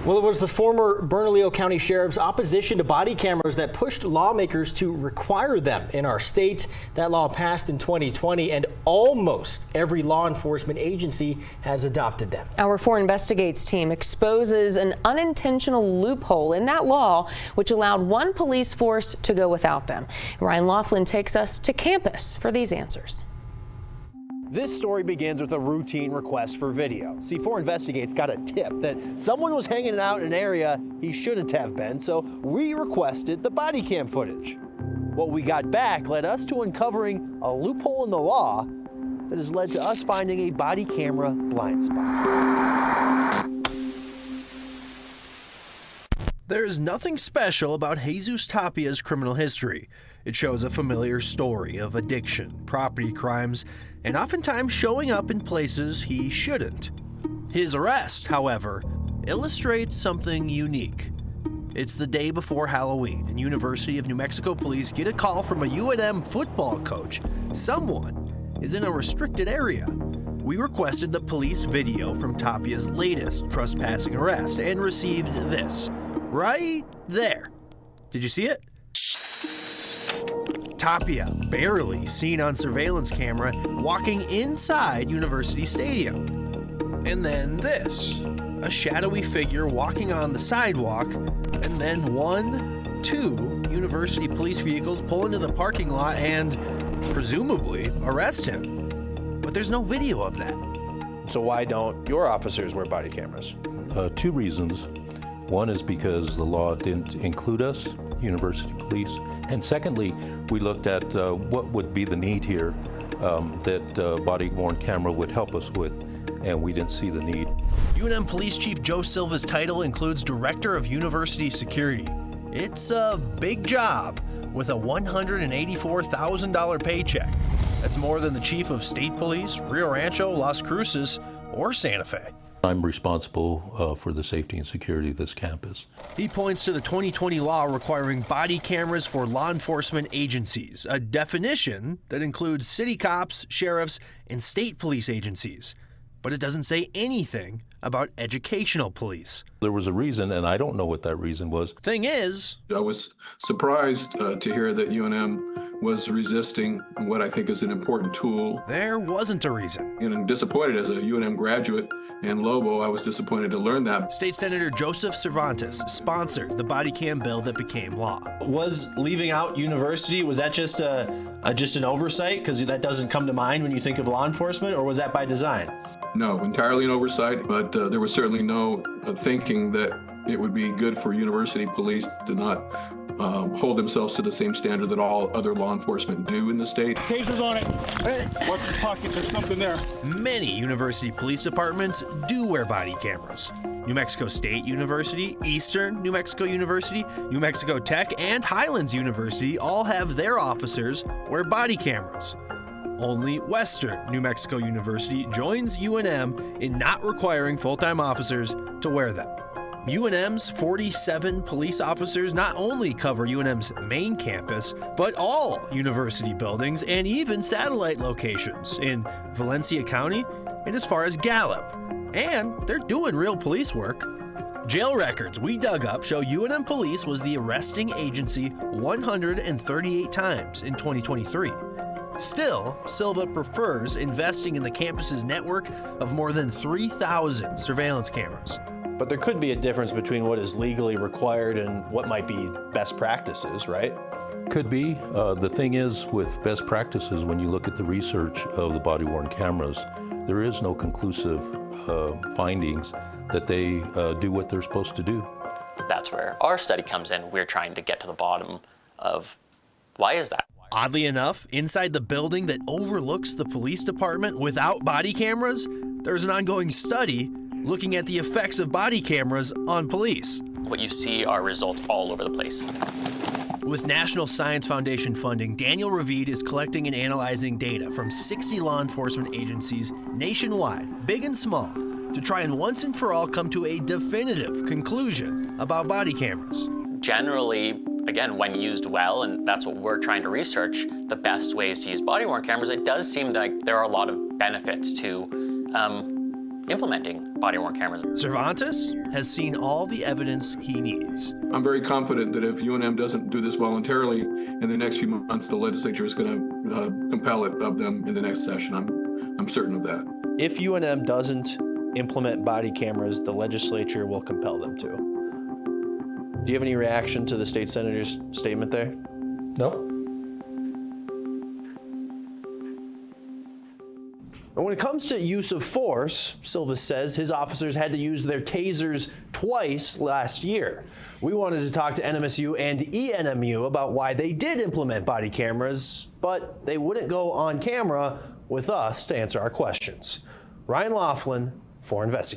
Well, it was the former Bernalillo County Sheriff's opposition to body cameras that pushed lawmakers to require them in our state. That law passed in 2020, and almost every law enforcement agency has adopted them. Our 4 Investigates team exposes an unintentional loophole in that law, which allowed one police force to go without them. Ryan Laughlin takes us to campus for these answers. This story begins with a routine request for video. See, 4 Investigates got a tip that someone was hanging out in an area he shouldn't have been, so we requested the body cam footage. What we got back led us to uncovering a loophole in the law that has led to us finding a body camera blind spot. There is nothing special about Jesus Tapia's criminal history. It shows a familiar story of addiction, property crimes, and oftentimes showing up in places he shouldn't. His arrest, however, illustrates something unique. It's the day before Halloween, and University of New Mexico police get a call from a UNM football coach. Someone is in a restricted area. We requested the police video from Tapia's latest trespassing arrest and received this, right there. Did you see it? Tapia, barely seen on surveillance camera, walking inside University Stadium. And then this, a shadowy figure walking on the sidewalk, and then 1, 2 University police vehicles pull into the parking lot and, presumably, arrest him. But there's no video of that. So why don't your officers wear body cameras? 2 reasons. One is because the law didn't include us, University Police. And secondly, we looked at what would be the need here that body-worn camera would help us with, and we didn't see the need. UNM Police Chief Joe Silva's title includes Director of University Security. It's a big job with a $184,000 paycheck. That's more than the Chief of State Police, Rio Rancho, Las Cruces, or Santa Fe. I'm responsible for the safety and security of this campus. He points to the 2020 law requiring body cameras for law enforcement agencies, a definition that includes city cops, sheriffs, and state police agencies. But it doesn't say anything about educational police. There was a reason, and I don't know what that reason was. Thing is, I was surprised to hear that UNM was resisting what I think is an important tool. There wasn't a reason. And I'm disappointed as a UNM graduate and Lobo, I was disappointed to learn that. State Senator Joseph Cervantes sponsored the body cam bill that became law. Was leaving out university, was that just an oversight? Because that doesn't come to mind when you think of law enforcement, or was that by design? No, entirely an oversight, but there was certainly no thinking that it would be good for university police to not hold themselves to the same standard that all other law enforcement do in the state. Taser's on it. Hey, watch the pocket, there's something there. Many university police departments do wear body cameras. New Mexico State University, Eastern New Mexico University, New Mexico Tech, and Highlands University all have their officers wear body cameras. Only Western New Mexico University joins UNM in not requiring full-time officers to wear them. UNM's 47 police officers not only cover UNM's main campus, but all university buildings and even satellite locations in Valencia County and as far as Gallup. And they're doing real police work. Jail records we dug up show UNM Police was the arresting agency 138 times in 2023. Still, Silva prefers investing in the campus's network of more than 3,000 surveillance cameras. But there could be a difference between what is legally required and what might be best practices, right? Could be. The thing is, with best practices, when you look at the research of the body-worn cameras, there is no conclusive findings that they do what they're supposed to do. That's where our study comes in. We're trying to get to the bottom of why is that? Oddly enough, inside the building that overlooks the police department without body cameras, there's an ongoing study looking at the effects of body cameras on police. What you see are results all over the place. With National Science Foundation funding, Daniel Ravid is collecting and analyzing data from 60 law enforcement agencies nationwide, big and small, to try and once and for all come to a definitive conclusion about body cameras. Generally, again, when used well, and that's what we're trying to research, the best ways to use body-worn cameras, it does seem like there are a lot of benefits to implementing body-worn cameras. Cervantes has seen all the evidence he needs. I'm very confident that if UNM doesn't do this voluntarily, in the next few months, the legislature is going to compel it of them in the next session. I'm certain of that. If UNM doesn't implement body cameras, the legislature will compel them to. Do you have any reaction to the state senator's statement there? No. And when it comes to use of force, Silva says his officers had to use their tasers twice last year. We wanted to talk to NMSU and ENMU about why they did implement body cameras, but they wouldn't go on camera with us to answer our questions. Ryan Laughlin for Investigate.